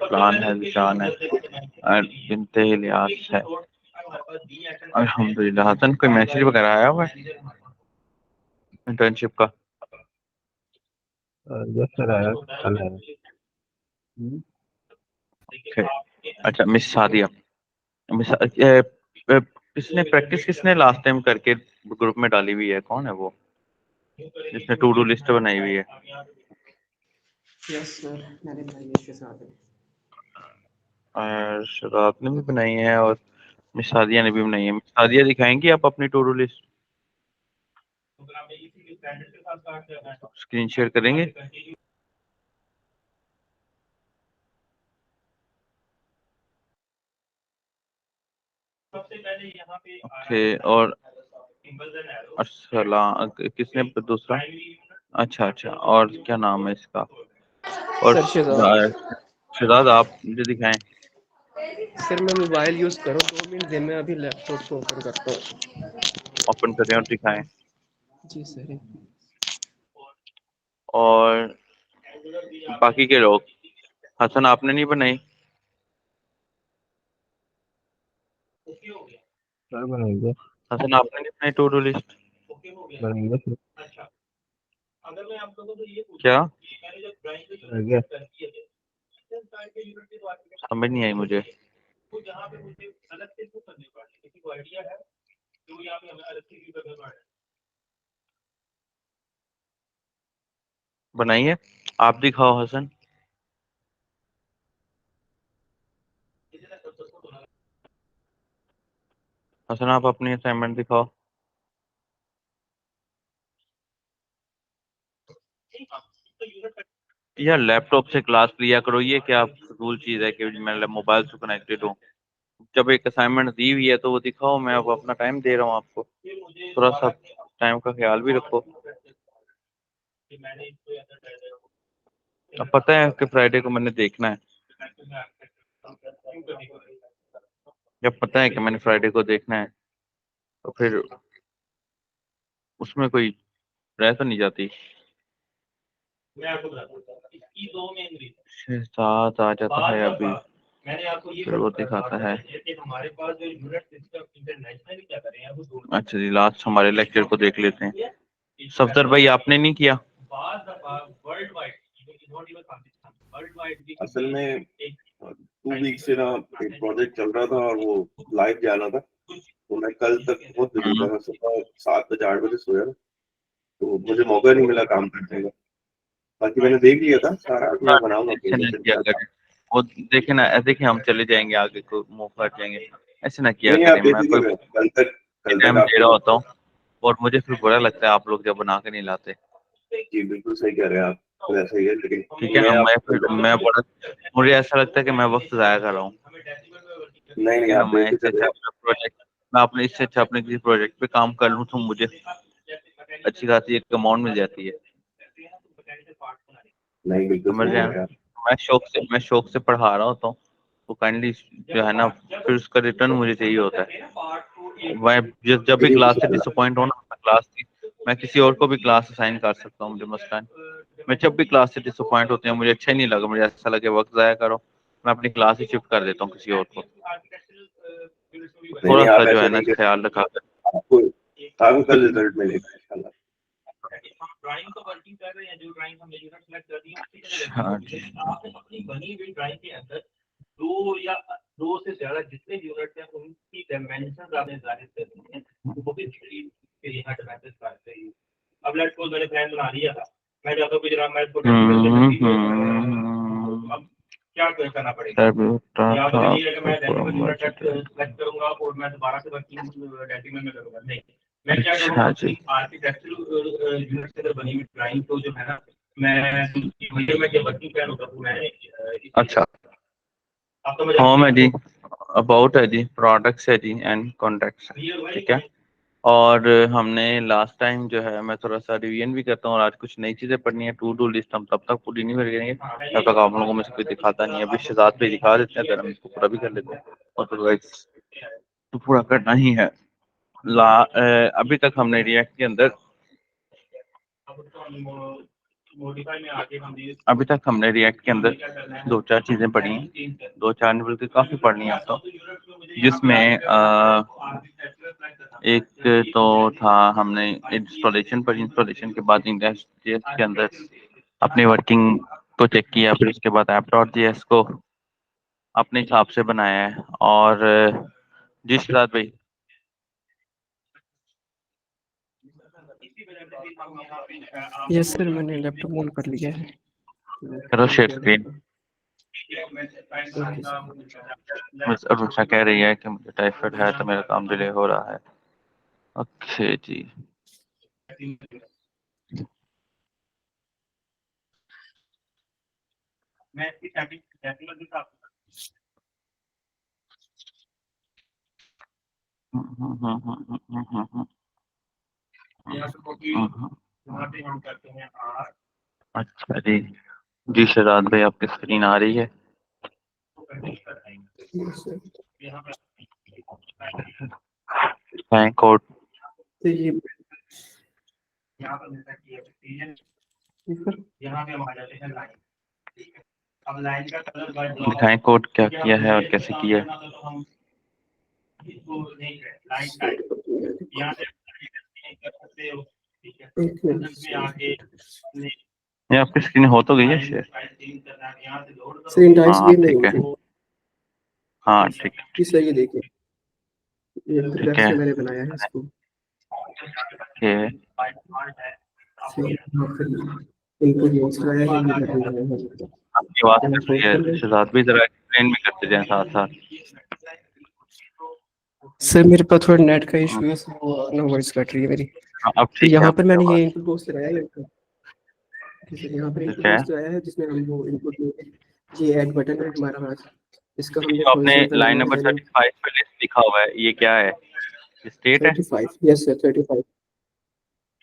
Plan है, निशान है और बिनते इलियास है। अल्हम्दुलिल्लाह। हसन कोई मैसेज वगैरह आया हुआ है इंटर्नशिप का? यस सर, आया कल है। Okay. अच्छा, मिस सादिया, मिस किसने प्रैक्टिस किसने लास्ट टाइम करके ग्रुप में डाली हुई है? कौन है वो जिसने टू डू लिस्ट बनाई हुई है? यस सर, मैंने बनाई है इसके साथ में। शराब ने भी बनाई है और मिस सादिया ने भी बनाई है। मिस सादिया दिखाएंगी आप अपनी to do list? Screen share करेंगे? ओके। और अर्सला किसने दूसरा? अच्छा अच्छा, और क्या नाम है इसका? और सर शहजाद। शहजाद आप मुझे दिखाएं। सर मैं मोबाइल यूज़ करूँ 2 मिनट दिन में, अभी लैपटॉप को ओपन करता हूँ। ओपन करें और दिखाएं। जी सर। और बाकी के लोग, हसन आपने नहीं बनाई? सर बनाएंगे। हसन आपने नहीं बनाई टू डू लिस्ट? बनाएंगे सर। क्या बनाएंगे। समझ नहीं आई मुझे। बनाइए, आप दिखाओ हसन। हसन आप अपनी असाइनमेंट दिखाओ। यार लैपटॉप से क्लास लिया करो, ये क्या फजूल चीज है कि मैं मोबाइल से कनेक्टेड हूँ? जब एक असाइनमेंट दी हुई है तो वो दिखाओ। मैं अब अपना टाइम दे रहा हूँ आपको, थोड़ा सा टाइम का ख्याल भी रखो। अब पता है कि फ्राइडे को मैंने देखना है, जब पता है कि मैंने फ्राइडे को देखना है तो फिर उसमें कोई रह तो नहीं जाती। साथ आ जाता है अभी, फिर वो दिखाता है। अच्छा जी, लास्ट हमारे लेक्चर को देख लेते हैं। सफदर भाई आपने नहीं किया? असल में 2 वीक से ना एक प्रोजेक्ट चल रहा था और वो लाइव जाना था, तो मैं कल तक बहुत बिजी था। मैं सुबह 7 बजे 8 बजे सोया ना, तो मुझे मौका नहीं मिला काम करने का। बाकी मैंने देख लिया था सारा, मैं बनाऊंगा ऐसे ना किया प्रेजेंटेशन। करें, वो देखे ना, देखे हम चले जाएंगे आगे को मुंह कर जाएंगे। ऐसे ना किया नहीं, आप करें, मैं कोई बेफिक्र रहो, कल तक टाइम दे रहा आपको। होता हूँ और मुझे फिर बुरा लगता है आप लोग जब बना के नहीं लाते। जी बिल्कुल सही कह रहे हैं आप, तो ऐसा ही है, ठीक लेकिन है मैं ना, मैं आपको फिर कल तक। मैं बड़ा, मुझे ऐसा लगता है कि मैं वक्त जाया कर रहा हूँ। नहीं ठीक नहीं, है ना, आप मैं इससे बेफिक्र अच्छा रहे। अपना प्रोजेक्ट, मैं अपने इससे अच्छा अपने किसी प्रोजेक्ट पे काम कर लूँ तो मुझे अच्छी खासी एक अमाउंट मिल जाती है। नहीं, बिल्कुल समझ सही रहे कह हैं रहे ना? हैं आप। मैं शौक से पढ़ा रहा होता हूँ, तो काइंडली जो है ना, फिर उसका रिटर्न मुझे चाहिए होता है। मैं जब भी मेरी क्लास से मिसाल डिसअपॉइंट होना, क्लास की मैं किसी और को भी क्लास असाइन कर सकता हूँ, मुझे मसला नहीं। मैं जब भी क्लास से डिसअपॉइंट होते हैं, मुझे अच्छा ही नहीं लगा, मुझे ऐसा लगे वक्त जाया करो, मैं अपनी क्लास ही शिफ्ट कर देता हूँ किसी और को। नहीं थोड़ा नहीं, सा आप जो ऐसे है ना नहीं कर। ख्याल रखा कर। आपको आपको कल रिजल्ट मिलेगा इंशाल्लाह। हाँ जी। अच्छा जी। अच्छा, होम है जी, अबाउट है जी, प्रोडक्ट्स है जी, एंड कॉन्टैक्ट्स है। ठीक है। और हमने लास्ट टाइम जो है, मैं थोड़ा सा रिवीजन भी करता हूँ और आज कुछ नई चीजें पढ़नी है। टू डू लिस्ट हम तब तक पूरी नहीं करेंगे जब तक आप लोगों में से कोई दिखाता नहीं है। अभी शहजाद पे दिखा देते हैं, अगर हम इसको पूरा भी कर लेते हैं, अदरवाइज तो पूरा करना ही है। अभी तक हमने रिएक्ट के अंदर अभी तक हमने रिएक्ट के अंदर 2-4 चीजें पढ़ी हैं, 2-4 नहीं बल्कि काफी पढ़नी है अब तो, जिसमें एक तो था हमने इंस्टॉलेशन पर, इंस्टॉलेशन के बाद इंडस्ट्रियल के अंदर अपनी वर्किंग को चेक किया, फिर उसके बाद app.js को अपने हिसाब से बनाया है। और जी शिराज भाई, यस सर, मैंने लैपटॉप ऑन कर लिया है। करो शेयर स्क्रीन। Okay sir. बस अनुषा कह रही है कि मुझे टाइफाइड है तो मेरा काम डिले हो रहा है। ओके जी, अच्छा जी। जी शिराज भाई, आपकी स्क्रीन आ रही है? Yes sir. बैंक कोड तो ये सर, दिखाएं कोड क्या किया है और कैसे किया है। एक मिनट ये आपकी स्क्रीन हो तो गई है शेयर? सर, इंटायर हाँ स्क्रीन नहीं ठीक है, हुई थी। हाँ ठीक है, जी सर, ये देखिए, ये ठीक वेब है। से मैंने बनाया है इसको। ये सर यहाँ पर इनपुट यूज कराया है, ये बटन लगाया है। आपकी आवाज यहाँ कट रही होल्ड है कर लें। शहजाद भी, जरा एक्सप्लेन भी करते जाएं साथ साथ। सर मेरे पास थोड़ा नेट का इशू है, सर वो ना वॉइस कट रही है मेरी। हाँ, अब तो ठीक है, यहाँ अब पर क्या मैंने ये आवाज इनपुट बॉक्स लगाया है। ठीक है, यहाँ पर ठीक इनपुट है। बॉक्स लगाया है जिसमें हम वो इनपुट में ये ऐड बटन है हमारा पास, इसका हमने जो आपने फंक्शन लाइन बनाया है नंबर देन 35 पे लिस्ट लिखा हुआ है, ये क्या है? स्टेट है? 35। यस सर, 35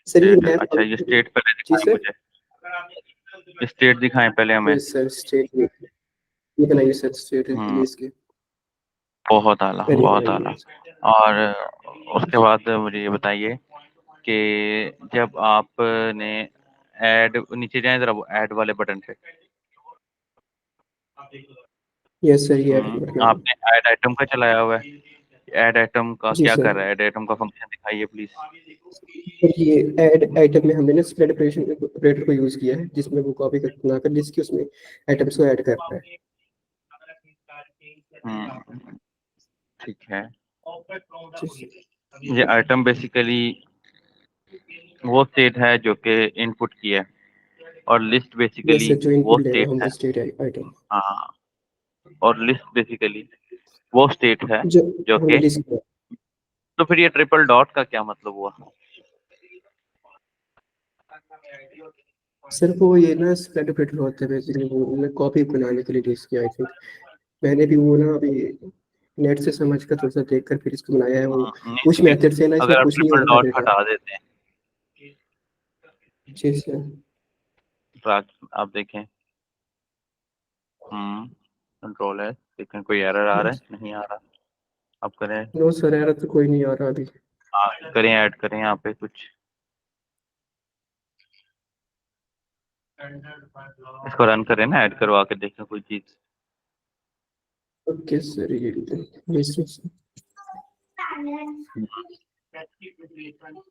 सर, ये स्टेट, मैं अच्छा ये स्टेट पहले जी दिखाएं सर। मुझे, स्टेट दिखाएं पहले हमें। यस सर, स्टेट ये बनाइए सर, स्टेट हम्म, रिलीज के। बहुत आला, अरे बहुत आला। बनाइए। और उसके बाद मुझे ये बताइए कि जब आपने ऐड, नीचे जाए जरा वो ऐड वाले बटन पे। यस सर, ये ऐड करना है। आपने ऐड आइटम का चलाया हुआ है, ऐड आइटम का जी क्या कर सर। रहा है? ऐड आइटम का फंक्शन दिखाइए प्लीज। सर ये ऐड आइटम में हमने ना स्प्रेड ऑपरेटर को यूज किया है, जिसमें वो कॉपी बनाकर लिस्ट की उसमें आइटम्स को ऐड कर रहा है। ठीक है। जी सर। ये आइटम बेसिकली वो स्टेट है जो कि इनपुट की है, और लिस्ट यस बेसिकली सर, जो वो इनपुट लेगा स्टेट हम है। वो स्टेट आइटम हाँ, और लिस्ट बेसिकली वो स्टेट है जो जो हमने कि, लिस्ट किया। तो फिर ये ट्रिपल डॉट का क्या मतलब हुआ? सर वो ये ना स्प्रेड ऑपरेटर होता है बेसिकली, वो मैं कॉपी बनाने के लिए यूज किया आई थिंक। मैंने भी वो ना अभी नेट से समझ कर थोड़ा सा देख कर फिर इसको बनाया है। वो नहीं कुछ नहीं, मेथड से ना इसमें अगर आप कुछ नहीं ट्रिपल होता डॉट डेटा। हटा देते हैं जी सर। तो आप देखें, कंट्रोल है, देखें कोई एरर आ रहा है? नहीं आ रहा। अब करें, नो सर, एरर तो कोई नहीं आ रहा अभी। हाँ करें, ऐड करें यहाँ पे कुछ, इसको रन करें ना, ऐड करवा के देखें कोई चीज। ओके सर, ये सर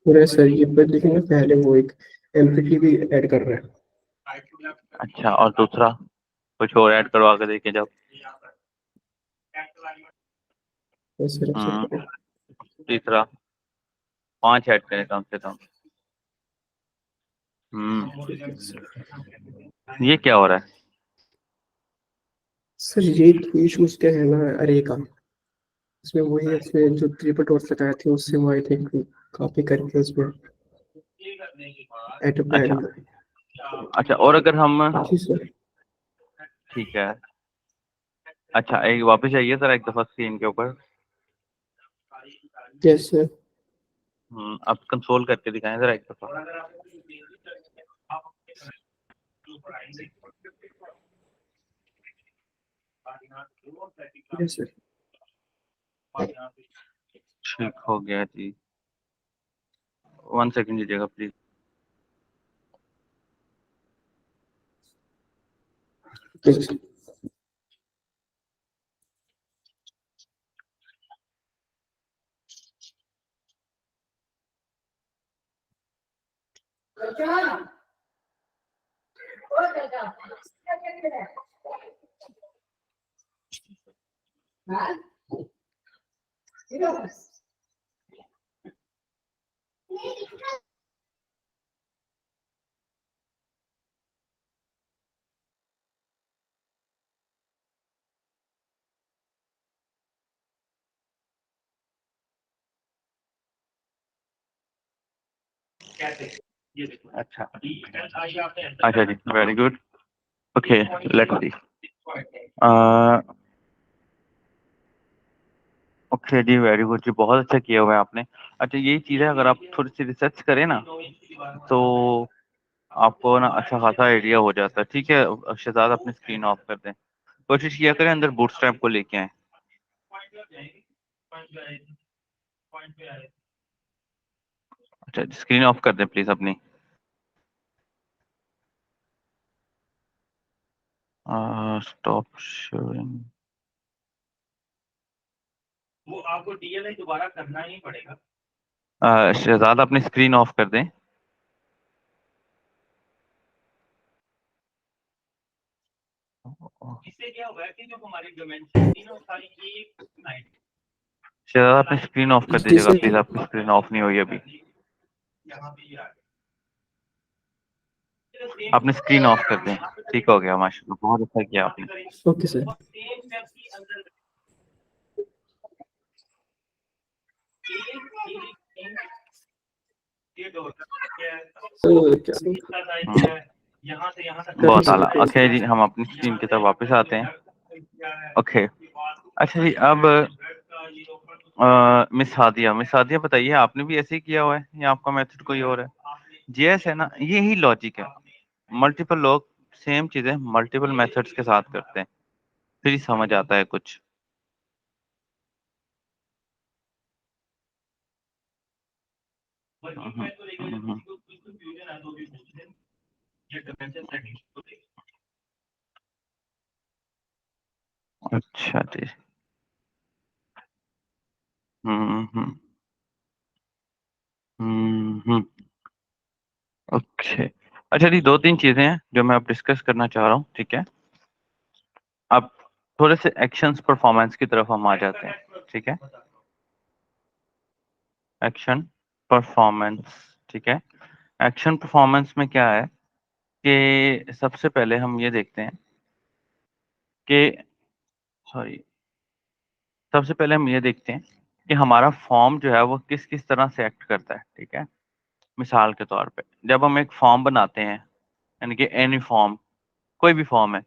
पूरा सर ये पर देखेंगे, पहले वो एक एमपीटी भी ऐड कर रहा है। अच्छा, और दूसरा कुछ और ऐड करवा के देखें जब। यस सर, एक्सेप्ट हम्म, करें। तीसरा, 5 ऐड करें कम से कम। ये क्या हो रहा है? सर ये इशूज क्या है ना अरे का, इसमें वही उसमें जो ट्रिपल डॉट्स लगाए थे उससे वो आई थिंक कॉपी करके उसमें ऐड अच्छा, ऐड। अच्छा, और अगर हम, जी सर। ठीक है, अच्छा एक वापस आइए जरा एक दफा स्क्रीन के ऊपर। Yes sir. अब कंसोल करके दिखाएं जरा एक दफा। Yes sir. ठीक हो गया जी, 1 सेकंड दीजिएगा प्लीज। ओके अच्छा अच्छा जी, very good. Okay, let's see. Okay जी, वेरी गुड जी, बहुत अच्छा किया हुआ है आपने। अच्छा, यही चीज़ है, अगर आप थोड़ी सी रिसर्च करें ना तो आपको ना अच्छा खासा आइडिया हो जाता है। ठीक है, शहजाद अपनी स्क्रीन ऑफ कर दें, कोशिश किया करें अंदर बूटस्ट्रैप को लेके आए। अच्छा, स्क्रीन ऑफ कर दें प्लीज अपनी। Stop showing. वो आपको डीएलआई दोबारा करना ही पड़ेगा। शहजाद अपनी स्क्रीन ऑफ कर दें। इससे क्या हुआ है कि जो हमारी डायमेंशन थी ना, वो सारी एक लाइन। शहजाद अपनी स्क्रीन ऑफ कर जी दीजिएगा सर। प्लीज, आपकी स्क्रीन ऑफ नहीं हुई अभी। अपनी स्क्रीन ऑफ कर दें। ठीक हो गया, माशाल्लाह, बहुत अच्छा किया आपने। Okay sir. तो क्या बहुत आला। ओके जी, हम अपनी स्क्रीन की तरफ वापस आते हैं। ओके, अच्छा जी, अब मिस हादिया बताइए, आपने भी ऐसे ही किया हुआ है या आपका मेथड कोई और है? जीएस है ना, यही लॉजिक है। मल्टीपल लोग सेम चीजें मल्टीपल मेथड्स के साथ करते हैं, फिर ही समझ आता है कुछ। अच्छा जी। हम्म। हम्म। ओके, अच्छा जी, दो तीन चीजें हैं जो मैं अब डिस्कस करना चाह रहा हूँ। ठीक है, अब थोड़े से एक्शंस परफॉर्मेंस की तरफ हम आ जाते हैं। ठीक है, एक्शन परफॉर्मेंस। ठीक है, एक्शन परफॉर्मेंस में क्या है कि सबसे पहले हम ये देखते हैं कि सॉरी सबसे पहले हम ये देखते हैं कि हमारा फॉर्म जो है वो किस किस तरह से एक्ट करता है। ठीक है, मिसाल के तौर पे जब हम एक फॉर्म बनाते हैं, यानी कि एनी फॉर्म, कोई भी फॉर्म है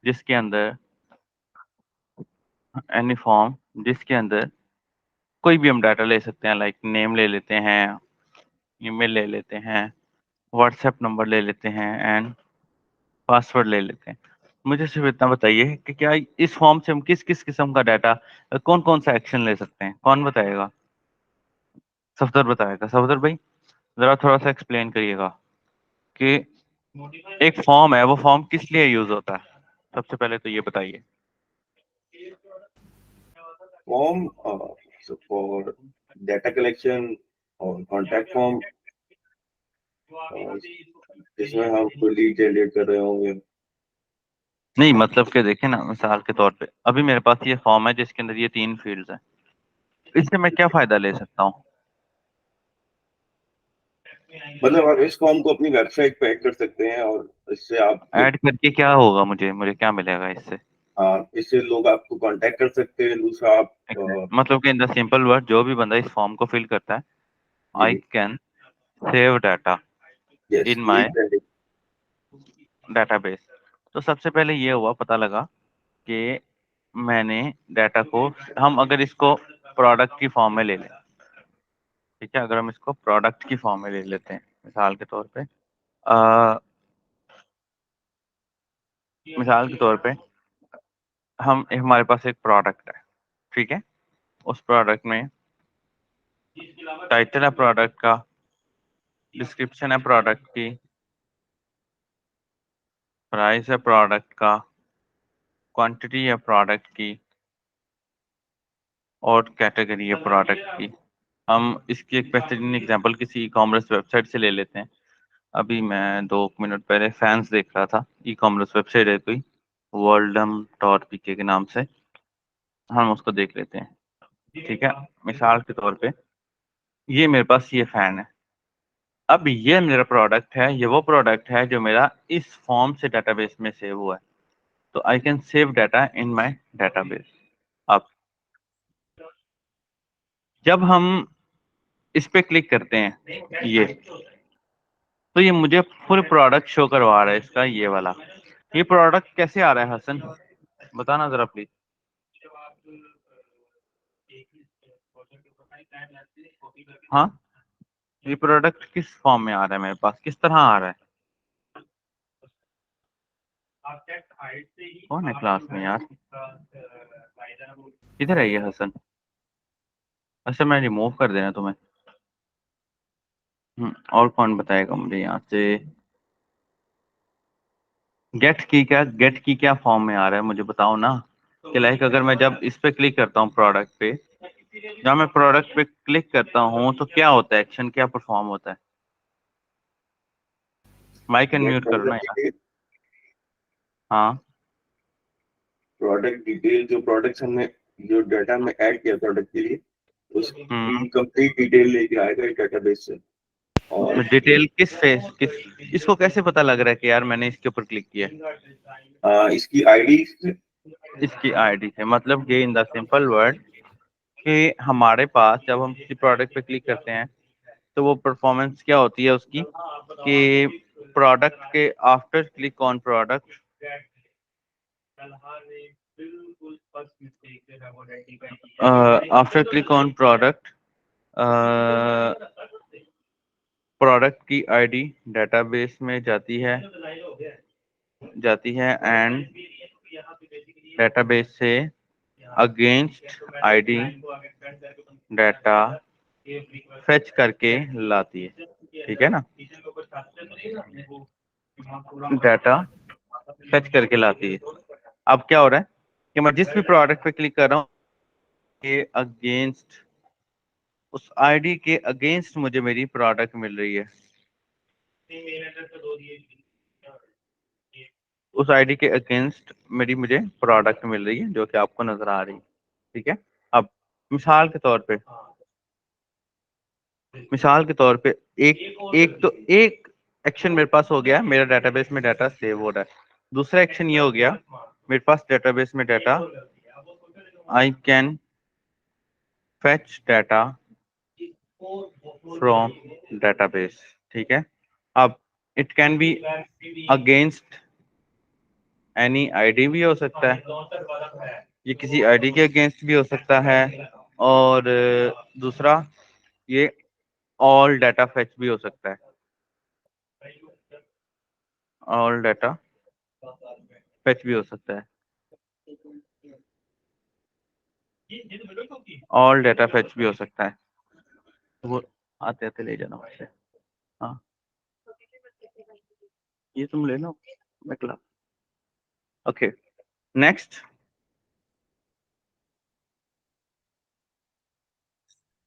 जिसके अंदर एनी फॉर्म जिसके अंदर कोई भी हम डाटा ले सकते हैं, लाइक नेम ले लेते हैं, ईमेल ले लेते हैं, व्हाट्सएप नंबर ले लेते हैं एंड पासवर्ड ले लेते हैं। मुझे सिर्फ इतना बताइए कि क्या इस फॉर्म से हम किस किस किस्म का डाटा, कौन कौन सा एक्शन ले सकते हैं? कौन बताएगा? सफदर बताएगा। सफदर भाई, जरा थोड़ा सा एक्सप्लेन करिएगा कि एक फॉर्म है, वो फॉर्म किस लिए यूज होता है? सबसे पहले तो ये बताइए। फॉर्म फॉर डेटा कलेक्शन और कॉन्टैक्ट फॉर्म, जिसमें हम कोई लीड जनरेट कर रहे होंगे। नहीं, मतलब कि देखें ना, मिसाल के तौर पे अभी मेरे पास ये फॉर्म है जिसके अंदर ये तीन फील्ड्स हैं, इससे मैं क्या फायदा ले सकता हूँ? मतलब आप इस फॉर्म को अपनी वेबसाइट पे ऐड कर सकते हैं और इससे आप ऐड करके क्या होगा? मुझे क्या मिलेगा इससे? इससे लोग आपको कांटेक्ट कर सकते हैं। दूसरा आप मतलब कि इन द सिंपल वर्ड, जो भी बंदा इस फॉर्म को फिल करता है, I can save data yes, in lead my generate. Database. तो सबसे पहले ये हुआ, पता लगा कि मैंने डाटा को, हम अगर इसको प्रोडक्ट की फॉर्म में ले लें, ठीक है, अगर हम इसको प्रोडक्ट की फॉर्म में ले लेते हैं, मिसाल के तौर पे मिसाल के तौर पे हमारे पास एक प्रोडक्ट है। ठीक है, उस प्रोडक्ट में टाइटल है प्रोडक्ट का, डिस्क्रिप्शन है प्रोडक्ट की, प्राइस है प्रोडक्ट का, क्वांटिटी है प्रोडक्ट की और कैटेगरी है प्रोडक्ट की। हम इसकी एक बेहतरीन एग्जांपल किसी ई कॉमर्स वेबसाइट से ले लेते हैं। अभी मैं 2 मिनट पहले फैंस देख रहा था, ई कॉमर्स वेबसाइट है कोई, वर्ल्डम डॉट पीके के नाम से। हम उसको देख लेते हैं, ठीक है। मिसाल के तौर पे ये मेरे पास ये फैन है। अब ये मेरा प्रोडक्ट है, ये वो प्रोडक्ट है जो मेरा इस फॉर्म से डेटाबेस में सेव हुआ है। तो I can save data in my database. अब जब हम इस पे क्लिक करते हैं ये, तो ये मुझे फुल प्रोडक्ट शो करवा रहा है इसका, ये वाला। ये प्रोडक्ट कैसे आ रहा है हसन, बताना जरा प्लीज। हाँ, ये प्रोडक्ट किस फॉर्म में आ रहा है मेरे पास, किस तरह आ रहा है? कौन है क्लास में यार, किधर है ये हसन? अच्छा, मैं रिमूव कर देना तुम्हें। और कौन बताएगा मुझे यहाँ से गेट की क्या फॉर्म में आ रहा है, मुझे बताओ ना। कि लाइक अगर मैं जब इस पे क्लिक करता हूँ प्रोडक्ट पे, जब मैं प्रोडक्ट पे क्लिक करता हूँ तो क्या होता है, एक्शन क्या परफॉर्म होता है? माइक अनम्यूट करो ना यार। हाँ, प्रोडक्ट डिटेल, जो प्रोडक्ट्स हमने जो डाटा में ऐड किया प्रोडक्ट के लिए, उसकी कंप्लीट डिटेल लेके आएगा एक डेटाबेस से। और डिटेल किस इसको कैसे पता लग रहा है कि यार मैंने इसके ऊपर क्लिक किया? इसकी आईडी, इसकी आईडी है, मतलब ये इन द सिंपल वर्ड कि हमारे पास जब हम किसी प्रोडक्ट पे क्लिक करते हैं तो वो परफॉर्मेंस क्या होती है उसकी, कि प्रोडक्ट के after click on product, after click on product, product की आईडी डेटाबेस में जाती है एंड डेटाबेस से अगेंस्ट आईडी डाटा फेच करके लाती है, ठीक है ना। डाटा फेच करके लाती है। अब क्या हो रहा है कि मैं जिस भी प्रोडक्ट पे क्लिक कर रहा हूँ, ये अगेंस्ट, उस आईडी के अगेंस्ट मुझे मेरी प्रोडक्ट मिल रही है, उस आईडी के अगेंस्ट मुझे प्रोडक्ट मिल रही है जो कि आपको नजर आ रही है, ठीक है। अब मिसाल के तौर पे एक एक्शन मेरे पास हो गया, मेरा डेटाबेस में डाटा सेव हो रहा है। दूसरा एक्शन ये हो गया, मेरे पास डेटाबेस में data, I can fetch data from database, ठीक है। अब it can be against any ID भी हो सकता है, ये किसी आईडी के अगेंस्ट भी हो सकता है, और दूसरा ये ऑल डाटा फेच भी हो सकता है, ऑल डाटा फेच भी हो सकता है, ऑल डाटा फेच भी हो सकता है। वो आते आते ले जाना मुझसे। हाँ, ये तुम ले लो, मैं क्लास। Okay, next.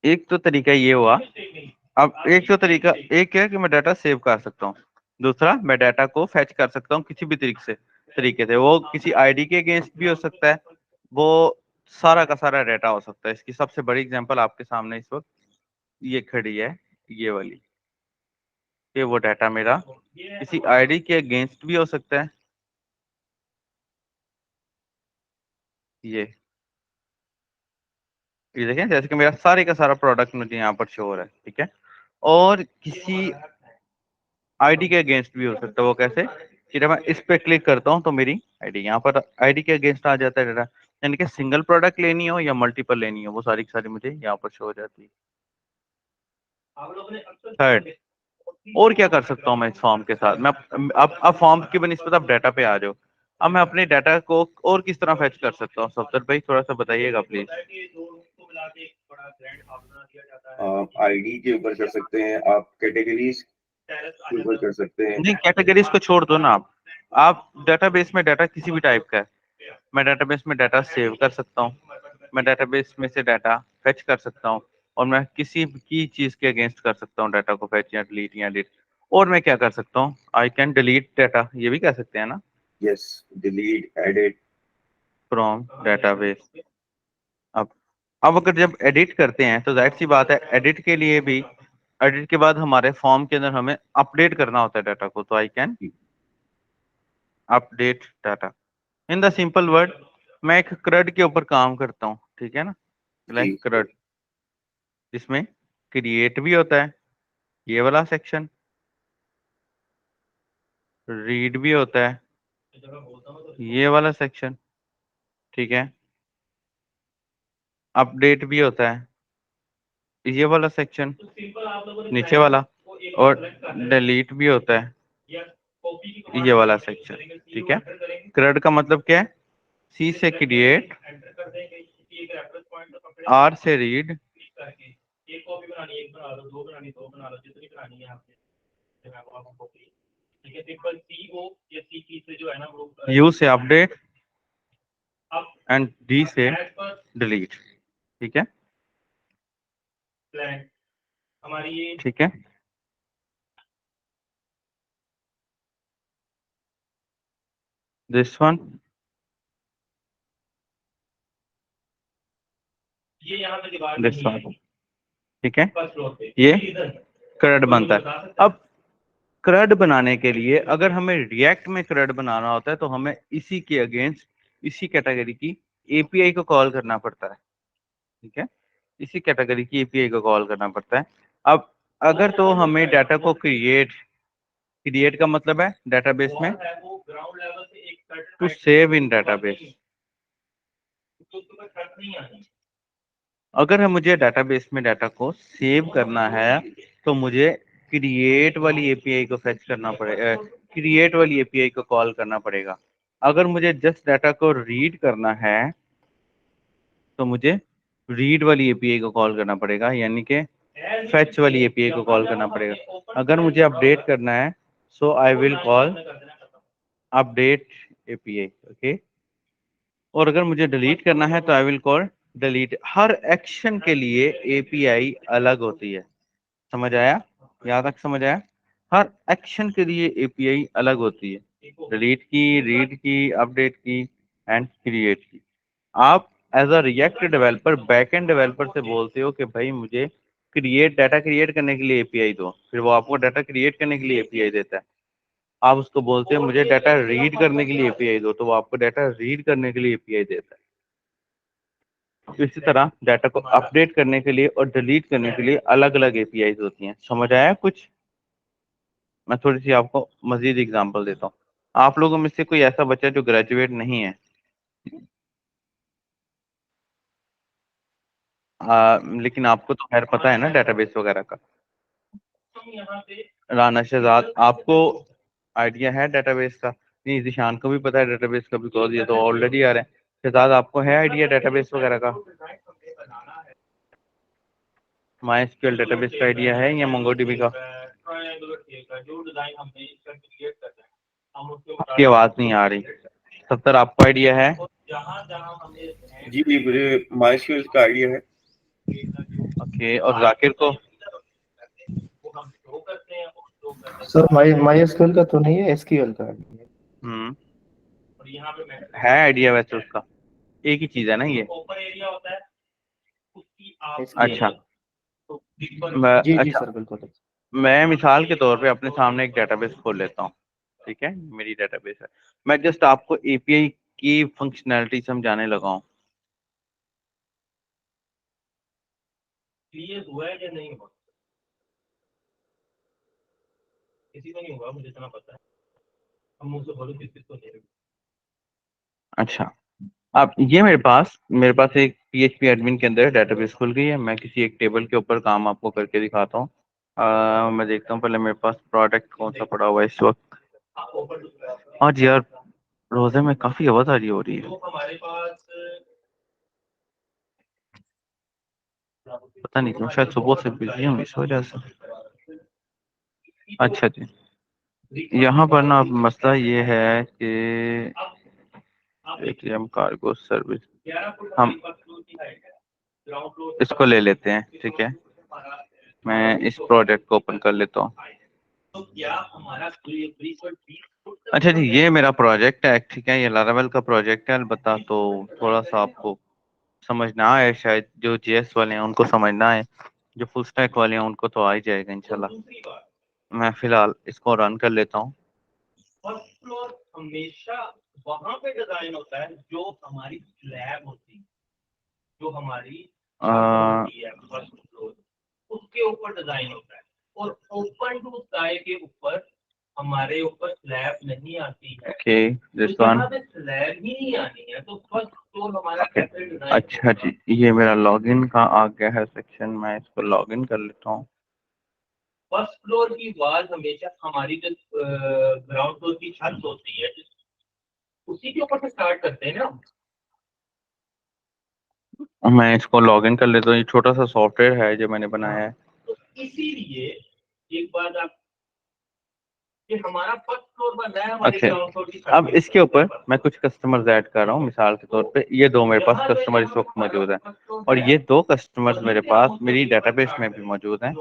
एक तो तरीका ये हुआ। अब एक है कि मैं डाटा सेव कर सकता हूँ, दूसरा मैं डाटा को फेच कर सकता हूँ किसी भी तरीके से। वो किसी आईडी के अगेंस्ट भी हो सकता है, वो सारा का सारा डाटा हो सकता है। इसकी सबसे बड़ी एग्जांपल आपके सामने इस वक्त ये खड़ी है, ये वाली, कि वो डाटा मेरा किसी आईडी के अगेंस्ट भी हो सकता है, ये देखें, जैसे कि मेरा सारे का सारा प्रोडक्ट मुझे यहाँ पर शो हो रहा है, ठीक है। और किसी आईडी के अगेंस्ट भी हो सकता है। वो कैसे, कि जब मैं इस पे क्लिक करता हूँ तो मेरी आईडी यहाँ पर आईडी के अगेंस्ट आ जाता है डाटा। यानी कि सिंगल प्रोडक्ट लेनी हो या मल्टीपल लेनी हो, वो सारी की सारी मुझे यहाँ पर शो हो जाती है। थर्ड, और क्या कर सकता हूँ मैं इस फॉर्म के साथ? मैं अब फॉर्म की बनिस्बत अब डाटा पे आ जाओ। अब मैं अपने डाटा को और किस तरह फेच कर सकता हूँ? सफदर भाई थोड़ा सा बताइएगा प्लीज। आप आईडी के ऊपर कर सकते हैं, आप कैटेगरीज के ऊपर कर सकते हैं। नहीं, कैटेगरीज को छोड़ दो ना, आप डेटाबेस में डाटा किसी भी टाइप का है, मैं डेटाबेस में डाटा सेव कर सकता हूँ, मैं डेटाबेस में से डाटा फेच कर सकता हूँ, और मैं किसी की चीज़ के अगेंस्ट कर सकता हूँ डाटा को फेच या डिलीट या एडिट। और मैं क्या कर सकता हूँ, आई कैन डिलीट डाटा, ये भी कह सकते हैं ना, yes, delete, edit. From database. अब अब अगर जब एडिट करते हैं तो जाहिर सी बात है, एडिट के लिए भी, एडिट के बाद हमारे फॉर्म के अंदर हमें अपडेट करना होता है डाटा को, तो I can update data. In the simple word, मैं एक CRUD के ऊपर काम करता हूँ, ठीक है ना, जी। लाइक CRUD, जिसमें क्रिएट भी होता है, ये वाला सेक्शन, रीड भी होता है, ये वाला सेक्शन, ठीक है, अपडेट भी होता है, ये वाला सेक्शन, नीचे वाला, और डिलीट भी होता है, ये वाला सेक्शन, ठीक है। CRUD का मतलब क्या है, C से क्रिएट, R से रीड, U से अपडेट, एंड D से डिलीट, ठीक है, ठीक है। दिस वन, दिस वन, ठीक है, ये CRUD बनता है। अब CRUD बनाने के लिए अगर हमें रिएक्ट में CRUD बनाना होता है तो हमें इसी के अगेंस्ट, इसी कैटेगरी की एपीआई को कॉल करना पड़ता है, ठीक है, इसी कैटेगरी की एपीआई को कॉल करना पड़ता है। अब अगर तो हमें डाटा को क्रिएट का मतलब है डेटाबेस में, टू सेव इन डेटाबेस। अगर मुझे डेटाबेस में डाटा को सेव करना है तो मुझे क्रिएट वाली एपीआई को फेच करना पड़ेगा, क्रिएट वाली एपीआई को कॉल करना पड़ेगा। अगर मुझे जस्ट डाटा को रीड करना है तो मुझे रीड वाली एपीआई को कॉल करना पड़ेगा, यानी कि फेच वाली एपीआई को कॉल करना पड़ेगा। अगर मुझे अपडेट करना है, so I will call update API, okay. और अगर मुझे डिलीट करना है तो आई विल कॉल डिलीट। हर एक्शन के लिए एपीआई अलग होती है, समझ आया, यहाँ तक समझ आया। हर एक्शन के लिए एपीआई अलग होती है, डिलीट की, रीड की, अपडेट की, एंड क्रिएट की। आप as a React developer, backend developer से बोलते हो कि भाई मुझे डाटा क्रिएट करने के लिए एपीआई दो, फिर वो आपको डाटा क्रिएट करने के लिए एपीआई देता है। आप उसको बोलते हैं मुझे डाटा रीड करने के लिए एपीआई दो, तो वो आपको डाटा रीड करने के लिए एपीआई देता है। तो इसी तरह डाटा को अपडेट करने के लिए और डिलीट करने के लिए अलग अलग एपीआई होती हैं। समझ आया कुछ? मैं थोड़ी सी आपको मजीद एग्जांपल देता हूँ। आप लोगों में से कोई ऐसा बच्चा जो ग्रेजुएट नहीं है, लेकिन आपको तो खैर पता है ना डेटाबेस वगैरह का। राना शहजाद, आपको आइडिया है डेटाबेस का? नहीं, जिशान को भी पता है डेटाबेस का, बिकॉज ये तो ऑलरेडी आ रहे हैं। शहजाद, आपको है आइडिया डेटाबेस वगैरह का? माइस्क्यूएल डेटाबेस का आइडिया है या मोंगोडीबी का? आपकी आवाज नहीं आ रही। 70, आपको आइडिया है? जी मुझे माइस्क्यूएल का आइडिया है। ओके, और जाकिर को? सर माई का तो नहीं है, एसक्यूएल का है। है आइडिया वैसे उसका, एक ही चीज है ना ये। अच्छा, जी जी अच्छा, सर, बिल्कुल। मैं मिसाल के तौर पे अपने सामने एक डेटाबेस खोल लेता हूँ, ठीक है, मेरी डेटाबेस है। मैं जस्ट आपको एपीआई की फंक्शनैलिटी समझाने लगा हूँ। क्लियर हुआ है या नहीं हुआ? किसी को नहीं हुआ, मुझे इतना पता है। हम मुझसे बोलो किसको नहीं। अच्छा, अब ये मेरे पास एक PHP एडमिन के अंदर डेटाबेस खुल गई है। मैं किसी एक टेबल के ऊपर काम आपको करके दिखाता हूँ। मैं देखता हूँ पहले मेरे पास प्रोडक्ट कौन सा पड़ा हुआ है इस वक्त। आज यार रोजे में काफी आवाज़ हो रही है, पता नहीं क्यों, शायद सुबह से बिजी हूँ इस वजह से। अच्छा जी, यहाँ पर ना अब मसला ये है कि ATM कार्गो सर्विस, हम इसको ले लेते हैं, ठीक है। मैं इस प्रोजेक्ट को ओपन कर लेता हूँ। अच्छा जी, ये मेरा प्रोजेक्ट है, ठीक है। ये लारावेल का प्रोजेक्ट है। अलबत्ता तो थोड़ा सा आपको समझना है, शायद जो JS वाले हैं उनको समझना है, जो फुल स्टैक वाले हैं उनको तो आ ही जाएगा इंशाल्लाह। मैं फिलहाल इसको रन कर लेता हूँ। फर्स्ट फ्लोर हमेशा वहां पे डिजाइन होता है जो हमारी स्लैब होती है, जो हमारी फर्स्ट फ्लोर, उसके ऊपर डिजाइन होता है। और ओपन टू स्काई के ऊपर हमारे ऊपर स्लैब नहीं आती है। ओके, दिस वन स्लैब ही नहीं आनी है तो फर्स्ट फ्लोर हमारा कैसे डिजाइन। अच्छा जी, ये मेरा लॉगिन का आ गया है सेक्शन, मैं इसको लॉगिन कर लेता हूँ। फर्स्ट फ्लोर की आवाज हमेशा हमारी जो ग्राउंड फ्लोर की छत होती है उसी के ऊपर से स्टार्ट करते हैं ना। मैं इसको लॉगिन कर लेता हूँ। ये छोटा सा सॉफ्टवेयर है जो मैंने बनाया है, तो इसीलिए एक बात आप कि हमारा फर्स्ट फ्लोर बन रहा है हमारे ग्राउंड फ्लोर की छत। अब इसके ऊपर मैं कुछ कस्टमर्स ऐड कर रहा हूँ। मिसाल के तौर पे ये दो मेरे पास कस्टमर इस वक्त मौजूद हैं, और ये दो कस्टमर्स मेरे पास मेरी डेटाबेस में भी मौजूद हैं।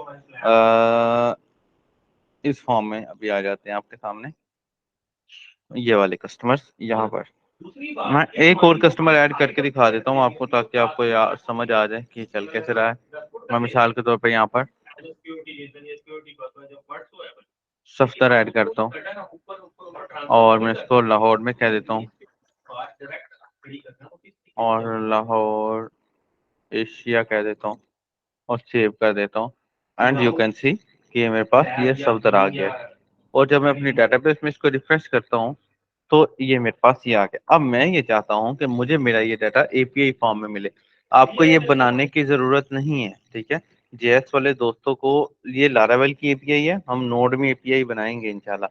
इस फॉर्म में अभी आ जाते हैं आपके सामने ये वाले कस्टमर्स। यहाँ पर मैं एक और कस्टमर ऐड करके दिखा देता हूँ आपको, ताकि आपको यार समझ आ जाए कि चल कैसे रहा है। मैं मिसाल के तौर पे यहाँ पर सफ्तर ऐड करता हूँ और मैं इसको लाहौर में कह देता हूँ, और लाहौर एशिया कह देता हूँ और सेव कर देता हूँ। एंड यू कैन सी कि मेरे पास ये सफ्तर आ गया है। और जब मैं अपनी डेटाबेस में इसको रिफ्रेश करता हूँ तो ये मेरे पास ये आ गया। अब मैं ये चाहता हूँ कि मुझे मेरा ये डाटा API फॉर्म में मिले। आपको ये बनाने की जरूरत नहीं है, ठीक है। JS वाले दोस्तों को ये लारावेल की API है, हम नोड में API बनाएंगे इंशाल्लाह।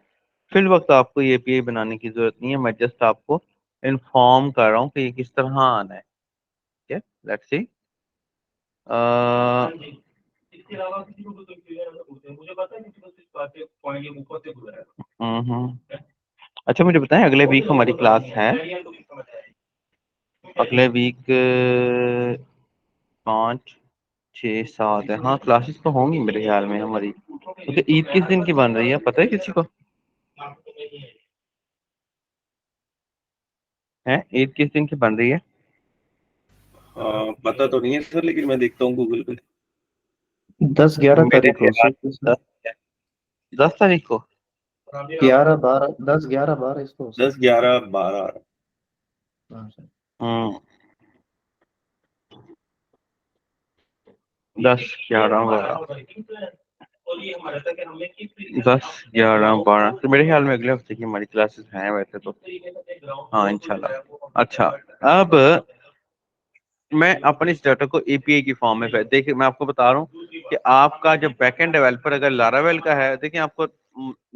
फिल वक्त आपको ये API बनाने की जरूरत नहीं है, मैं जस्ट आपको इन्फॉर्म कर रहा हूँ कि ये किस तरह आना है, ठीक है। Let's see. इसके अलावा किसी को कोई क्लियर है मुझे पता है किसी को इस बात पे पॉइंट ये ऊपर से गुजरा है। अच्छा मुझे बताएं, अगले वीक हमारी क्लास है, अगले वीक 5 6 7 है। हाँ, क्लासेस तो होंगी मेरे ख्याल में हमारी। क्योंकि ईद किस दिन की बन रही है पता है किसी को? है ईद किस दिन की बन रही है? पता तो नहीं है सर, लेकिन मैं देखता हूँ गूगल पे। 10-11 मेरे तारीख को ख्याल सर। 10 तारीख को। 11-12 10-11-12 इसको हो 10 11 12। हाँ सर। 10 11 12 10 11 12 तो मेरे ख्याल में अगले हफ्ते की हमारी क्लासेस हैं वैसे तो। हाँ इंशाल्लाह। अच्छा, अब मैं अपने इस डाटा को API की फॉर्म में देखिए, मैं आपको बता रहा हूँ कि आपका जब बैकएंड डेवलपर अगर लारावेल का है, देखिए आपको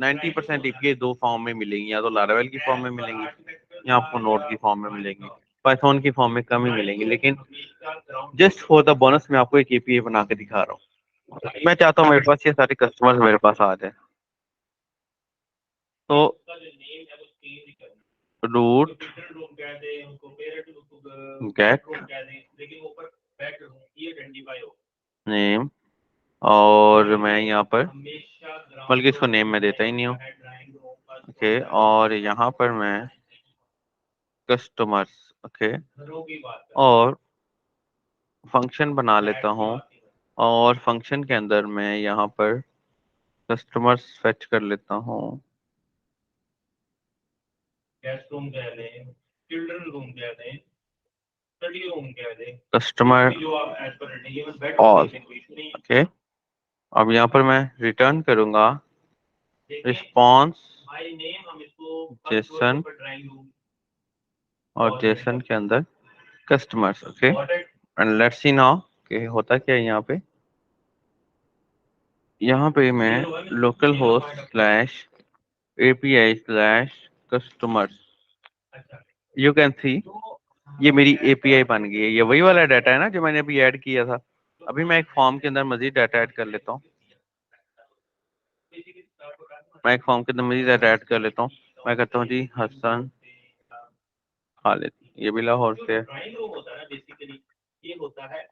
90% API दो फॉर्म में मिलेंगी, या तो लारावेल की फॉर्म में मिलेंगी या आपको नोड की फॉर्म में मिलेंगी। पाइथन की फॉर्म में कम ही मिलेंगी, लेकिन जस्ट फॉर द बोनस मैं आपको एक API बना के दिखा रहा हूँ। मैं चाहता हूँ मेरे पास ये सारे कस्टमर्स मेरे पास आ जाए। तो रूट गेट नेम, और मैं यहाँ पर बल्कि इसको नेम में देता ही नहीं हूँ, ओके। और यहाँ पर मैं कस्टमर्स, ओके, और फंक्शन बना लेता हूँ, और फंक्शन के अंदर मैं यहाँ पर कस्टमर्स फेच कर लेता हूँ। गेस्ट रूम कह दें, चिल्ड्रन रूम कह दें, स्टडी रूम कह दें, कस्टमर ऑल, ओके। अब यहाँ पर मैं रिटर्न करूंगा रिस्पॉन्स जेसन, और जेसन के अंदर customers, okay. And let's see now कि होता क्या है यहाँ पे। यहाँ पे मैं local host slash API slash customers, you can see ये मेरी API बन गई है। ये वही वाला डाटा है ना जो मैंने अभी ऐड किया था। अभी मैं एक फॉर्म के अंदर मजीद डाटा ऐड कर लेता हूँ। मैं एक फॉर्म के अंदर मजीद डाटा ऐड कर लेता हूँ। मैं कहता हूँ जी हसन खालिद, ये भी लाहौर से है।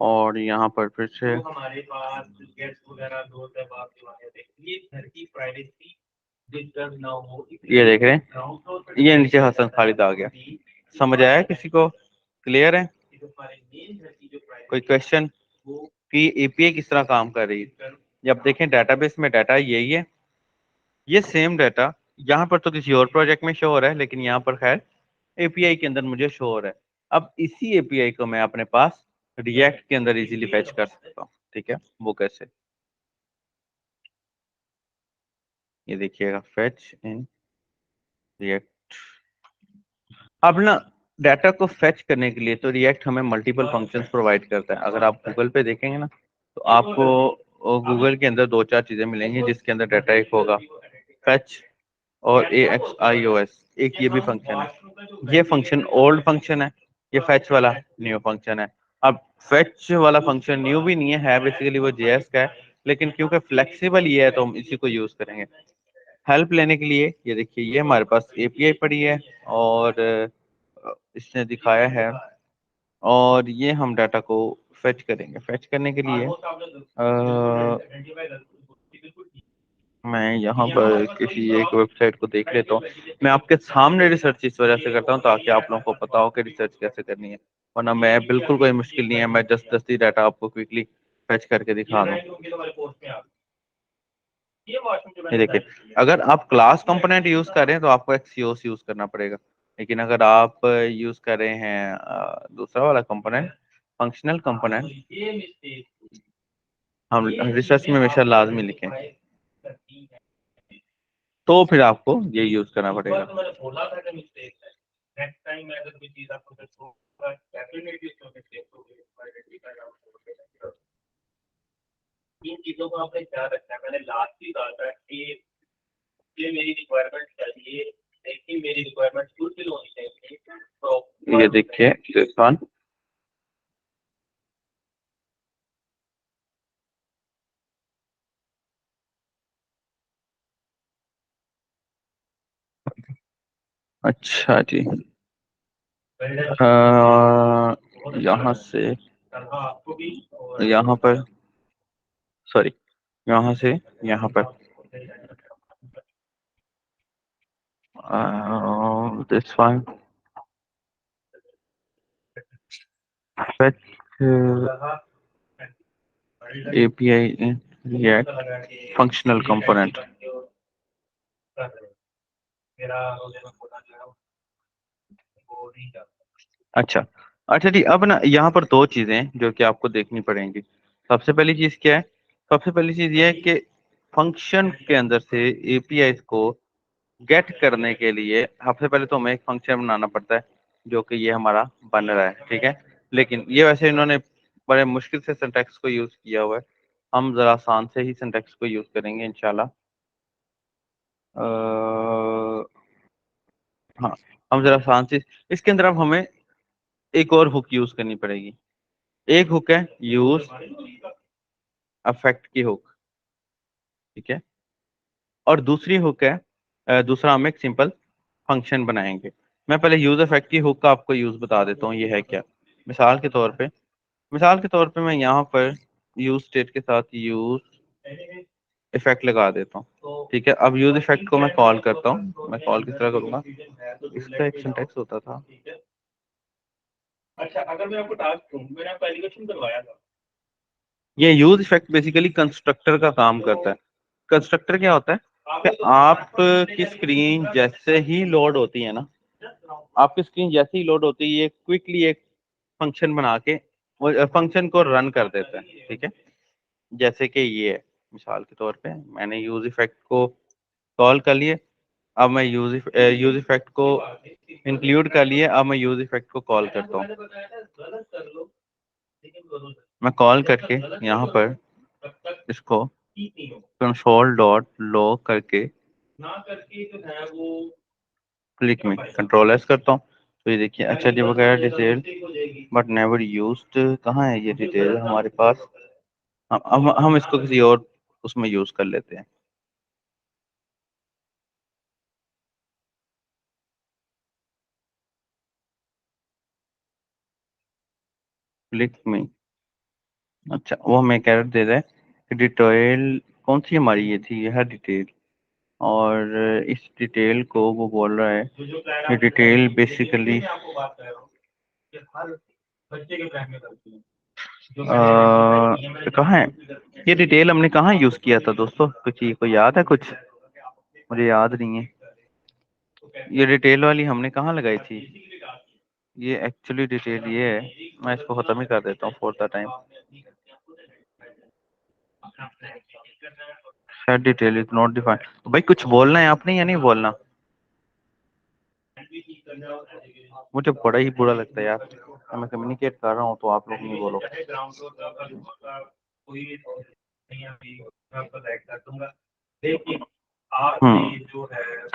और यहाँ पर फिर से ये देख रहे हैं, ये नीचे हसन खालिद आ गया। समझ आया किसी को? क्लियर है? कोई क्वेश्चन कि एपीआई किस तरह काम कर रही है? जब देखें डेटाबेस में डाटा यही है, ये सेम डाटा यहाँ पर तो किसी और प्रोजेक्ट में शो हो रहा है, लेकिन यहाँ पर खैर एपीआई के अंदर मुझे शो हो रहा है। अब इसी एपीआई को मैं अपने पास रिएक्ट के अंदर इजीली फैच कर सकता हूँ। ठीक है, वो कैसे? ये देखिएगा, फैच इन रिएक्ट। अब ना डाटा को फैच करने के लिए तो रिएक्ट हमें मल्टीपल फंक्शंस प्रोवाइड करता है। अगर आप गूगल पे देखेंगे ना, तो आपको गूगल के अंदर दो चार चीजें मिलेंगी, जिसके अंदर डाटा एक होगा फैच और AXIOS, एक ये भी फंक्शन है। ये फंक्शन ओल्ड फंक्शन है, ये फैच वाला न्यू फंक्शन है। अब फैच वाला फंक्शन न्यू भी नहीं है बेसिकली वो JS का है, लेकिन क्योंकि फ्लेक्सिबल ये है तो हम इसी को यूज करेंगे हेल्प लेने के लिए। ये देखिए, ये हमारे पास एपीआई पड़ी है और इसने दिखाया है, और ये हम डाटा को फेच करेंगे। फेच करने के लिए मैं यहाँ पर किसी एक वेबसाइट को देख लेता हूँ। मैं आपके सामने रिसर्च इस वजह से करता हूँ ताकि आप लोगों को पता हो कि रिसर्च कैसे करनी है, वरना मैं बिल्कुल कोई मुश्किल नहीं है, मैं जस्ट ही डाटा आपको क्विकली फेच करके दिखा दूँ। ये देखिए, अगर आप क्लास कंपोनेंट यूज कर रहे हैं तो आपको एक्सीओस यूज करना पड़ेगा, लेकिन अगर आप यूज कर रहे हैं दूसरा वाला कंपोनेंट, फंक्शनल कंपोनेंट, हम रिसर्च में हमेशा लाजमी लिखें, तो फिर आपको ये यूज करना पड़ेगा। इन चीजों को आपने ख्याल रखना है। मैंने लास्ट ही कहा था कि ये मेरी रिक्वायरमेंट चाहिए, लेकिन मेरी रिक्वायरमेंट फुलफिल होनी चाहिए। तो ये देखिए इरफान, अच्छा जी, यहाँ से यहाँ पर, सॉरी, यहाँ से यहाँ पर this one fetch API in React functional component। अच्छा अच्छा जी, अब ना यहाँ पर दो चीजें जो कि आपको देखनी पड़ेंगी। सबसे पहली चीज क्या है? सबसे पहली चीज ये है कि फंक्शन के अंदर से एपीआई को गेट करने के लिए सबसे पहले तो हमें एक फंक्शन बनाना पड़ता है, जो कि ये हमारा बन रहा है। ठीक है, लेकिन ये वैसे इन्होंने बड़े मुश्किल से सिंटैक्स को यूज किया हुआ है, हम जरा आसान से ही सिंटैक्स को यूज करेंगे इंशाल्लाह। हाँ, हम जरा आसान से इसके अंदर अब हमें एक और हुक यूज करनी पड़ेगी। एक हुक है यूज अफेक्ट की हुक, ठीक है, और दूसरी हुक है दूसरा हम एक सिंपल फंक्शन बनाएंगे। मैं पहले यूज इफेक्ट की हुक का आपको यूज बता देता हूँ, ये है क्या। मिसाल के तौर पे मैं यहाँ पर यूज स्टेट के साथ यूज इफेक्ट लगा देता हूँ। ठीक है, अब यूज इफेक्ट को मैं कॉल करता हूँ। मैं कॉल किस तरह करूंगा, इसका एक सिंटैक्स होता था। अच्छा, अगर मैं आपको टास्क दूं, मैंने आपको एलिगेशन करवाया था। ये यूज इफेक्ट बेसिकली कंस्ट्रक्टर का काम करता है। कंस्ट्रक्टर क्या होता है कि आपकी स्क्रीन जैसे ही लोड होती है ना, आपकी स्क्रीन जैसे ही लोड होती है, ये क्विकली एक फंक्शन बना के वो फंक्शन को रन कर देता है। ठीक है, जैसे कि ये है, मिसाल के तौर पे मैंने यूज इफेक्ट को कॉल कर लिए, अब मैं यूज इफेक्ट को इंक्लूड कर लिए, अब मैं यूज इफेक्ट को कॉल करता हूँ। मैं कॉल करके यहाँ पर इसको कंसोल डॉट लॉग करके क्लिक में कंट्रोल एस करता हूँ, तो ये देखिए अच्छा जी वगैरह डिटेल बट नेवर यूज्ड, कहाँ है ये डिटेल हमारे पास। हम इसको किसी और उसमें यूज कर लेते हैं। क्लिक में, अच्छा वो हमें एक एरर दे रहा है कि डिटेल कौन सी हमारी ये थी, यह डिटेल, और इस डिटेल को वो बोल रहा है ये डिटेल बेसिकली कहाँ है ये डिटेल, हमने कहाँ यूज किया था दोस्तों, कुछ ये को याद है कुछ, मुझे याद नहीं है। ये डिटेल वाली हमने कहाँ लगाई थी, ये एक्चुअली डिटेल ये है, मैं इसको खत्म ही कर देता हूँ for the time. Set detail is not defined, भाई कुछ बोलना है आपने या नहीं बोलना, मुझे बड़ा ही बुरा लगता है यार, मैं कम्युनिकेट कर रहा हूँ तो आप लोग नहीं बोलो।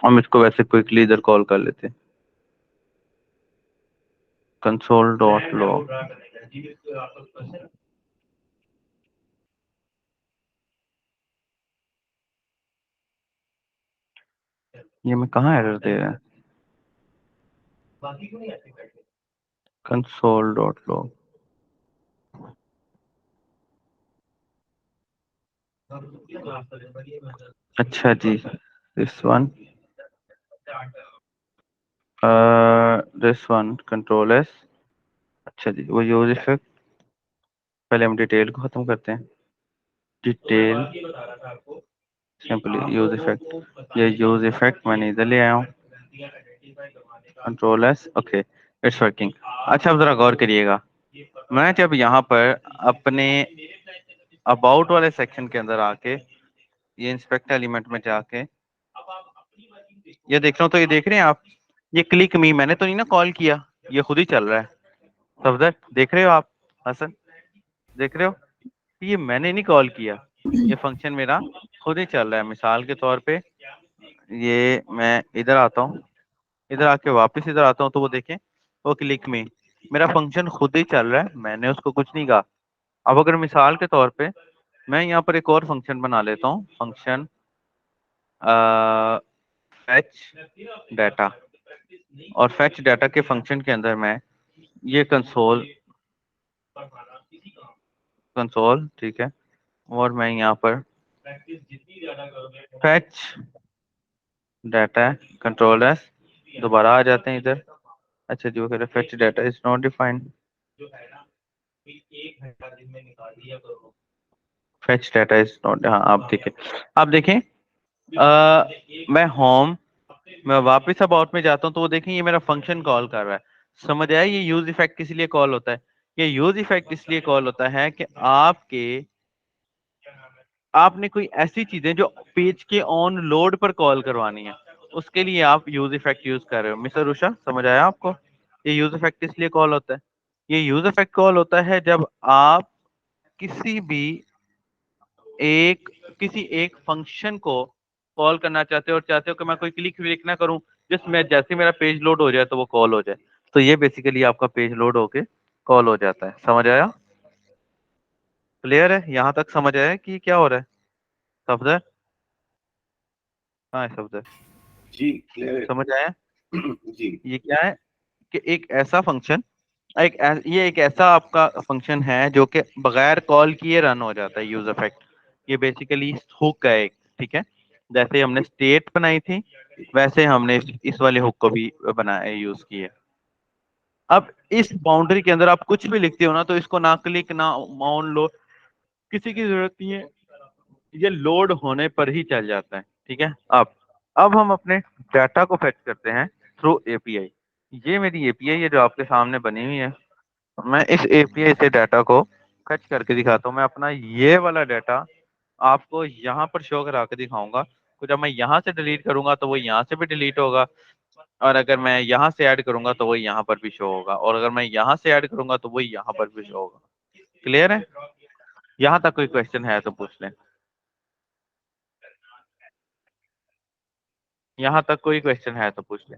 हम इसको वैसे क्विकली इधर कॉल कर लेते, console.log, ये मैं कहाँ एरर दे रहा है, console.log, अच्छा जी this one control s, अच्छा जी वो यूज इफेक्ट, पहले हम डिटेल को खत्म करते हैं, डिटेल सिंपली यूज इफेक्ट, ये यूज इफेक्ट मैंने इधर ले आया हूँ, control S, okay it's working. अच्छा अब जरा गौर करिएगा, मैं जब यहाँ पर अपने अबाउट वाले सेक्शन के अंदर आके ये इंस्पेक्ट एलिमेंट में जाके ये देख रहा हूँ, तो ये देख रहे हैं आप, ये क्लिक मी मैंने तो नहीं ना कॉल किया, ये खुद ही चल रहा है, सफदर देख रहे हो आप, हसन देख रहे हो, ये मैंने नहीं कॉल किया, ये फंक्शन मेरा खुद ही चल रहा है। मिसाल के तौर पे ये मैं इधर आता हूँ, इधर आके वापस इधर आता हूँ, तो वो देखें वो क्लिक में मेरा फंक्शन खुद ही चल रहा है, मैंने उसको कुछ नहीं कहा। अब अगर मिसाल के तौर पे मैं यहाँ पर एक और फंक्शन बना लेता हूँ, फंक्शन फेच डाटा, और फेच डाटा के फंक्शन के अंदर मैं ये कंसोल ठीक है, और मैं यहाँ पर फेच डाटा कंट्रोल एस दोबारा आ जाते हैं इधर, अच्छा जी वो कह रहे fetch data is not defined, fetch data is not, हाँ आप देखें, आप देखें मैं होम मैं वापस अबाउट में जाता हूँ तो वो देखें ये मेरा फंक्शन कॉल कर रहा है, समझ आया ये यूज इफेक्ट किस लिए कॉल होता है, ये यूज इफेक्ट इसलिए कॉल होता है कि आपने कोई ऐसी चीजें जो पेज के ऑन लोड पर कॉल करवानी है, उसके लिए आप यूज इफेक्ट यूज कर रहे हो। मिस्टर उषा समझ आया आपको, ये यूज इफेक्ट इसलिए कॉल होता है, ये यूज इफेक्ट कॉल होता है जब आप किसी भी किसी एक फंक्शन को कॉल करना चाहते हो और चाहते हो कि मैं कोई क्लिक विलिक ना करूं, जिसमें जैसे मेरा पेज लोड हो जाए तो वो कॉल हो जाए, तो ये बेसिकली आपका पेज लोड होके कॉल हो जाता है। समझ आया, क्लियर है, यहाँ तक समझ आया कि क्या हो रहा है सफदर, हाँ सफदर जी क्लियर समझ आया, है जी। ये क्या है कि एक ऐसा फंक्शन ये एक ऐसा आपका फंक्शन है जो कि बगैर कॉल किए रन हो जाता है, यूज इफेक्ट, ये बेसिकली हुक है एक, ठीक है, जैसे हमने स्टेट बनाई थी वैसे हमने इस वाले हुक को भी बनाया यूज किया। अब इस बाउंड्री के अंदर आप कुछ भी लिखते हो ना, तो इसको ना क्लिक ना ऑन लो किसी की जरूरत नहीं है, ये लोड होने पर ही चल जाता है, ठीक है। अब हम अपने डाटा को फेच करते हैं थ्रू एपीआई, ये मेरी एपीआई है जो आपके सामने बनी हुई है, मैं इस एपीआई से डाटा को फेच करके दिखाता हूँ, मैं अपना ये वाला डाटा आपको यहाँ पर शो करा के दिखाऊंगा, तो जब मैं यहाँ से डिलीट करूंगा तो वो यहाँ से भी डिलीट होगा, और अगर मैं यहाँ से ऐड करूंगा तो वो यहाँ पर भी शो होगा, और अगर मैं यहाँ से ऐड करूंगा तो वो यहाँ पर भी शो होगा। क्लियर है, यहाँ तक कोई क्वेश्चन है तो पूछ लें, यहाँ तक कोई क्वेश्चन है तो पूछ लें।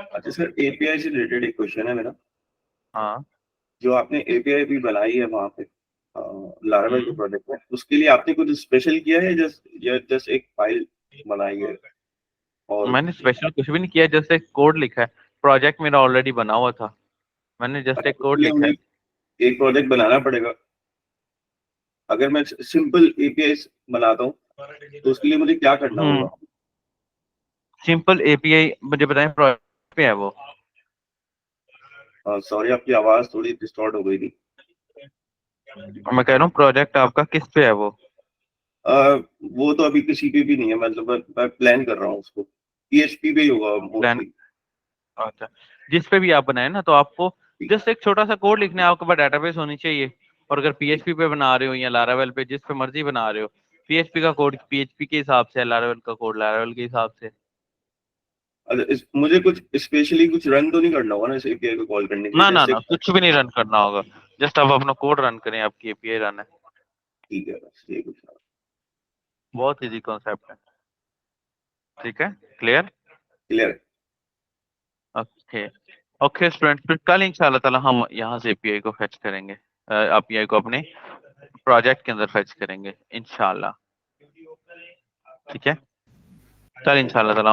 अच्छा सर, एपीआई से रिलेटेड एक क्वेश्चन है मेरा, हाँ जो आपने एपीआई भी बनाई है वहां पे लारावेल के प्रोजेक्ट में, उसके लिए आपने कुछ स्पेशल किया है जस्ट एक फाइल बनाई है? और मैंने स्पेशल कुछ भी नहीं किया, जस्ट एक कोड लिखा है, प्रोजेक्ट मेरा ऑलरेडी बना हुआ था, मैंने जस्ट अच्छा, एक कोड उसके लिए लिखा हमने है। एक प्रोजेक्ट बनाना पड़ेगा। अगर मैं सिंपल एपीआई बनाता हूँ तो उसके लिए मुझे क्या करना होगा? सिंपल एपीआई मुझे बताएं, प्रोजेक्ट पे है वो? सॉरी, आपकी आवाज थोड़ी डिस्टॉर्ट हो गई थी। मैं कह रहा हूँ प्रोजेक्ट आपका किस पे है वो? वो तो अभी किसी पे भी नहीं है, मतलब मैं प्लान कर रहा हूँ उसको। पीएचपी पे ही होगा प्लान? मोस्टली। अच्छा, जिस पे भी आप बनाए ना, तो आपको जस्ट एक छोटा सा कोड लिखना है, आपके पास डेटाबेस होनी चाहिए। और अगर पीएचपी पे बना रहे हो या लारावेल पे, जिस पे मर्जी बना रहे हो, पीएचपी का कोड पीएचपी के हिसाब से है, लारावेल का कोड लारावेल के हिसाब से। मुझे कुछ स्पेशली कुछ रन तो नहीं करना होगा ना इस एपीआई को कॉल करने के लिए? ना ना जैसे ना, कुछ भी नहीं रन करना होगा, जस्ट आप अपना कोड रन करें, आपकी एपीआई रन है। ठीक है, बस ये कुछ। बहुत इजी कॉन्सेप्ट है। ठीक है, clear? Clear. Okay. Okay student, फिर कल इंशाल्लाह ताला हम यहाँ से एपीआई को फेच करेंगे, एपीआई को अपने प्रोजेक्ट के अंदर फेच करेंगे इंशाल्लाह। ठीक है, कल इंशाल्लाह ताला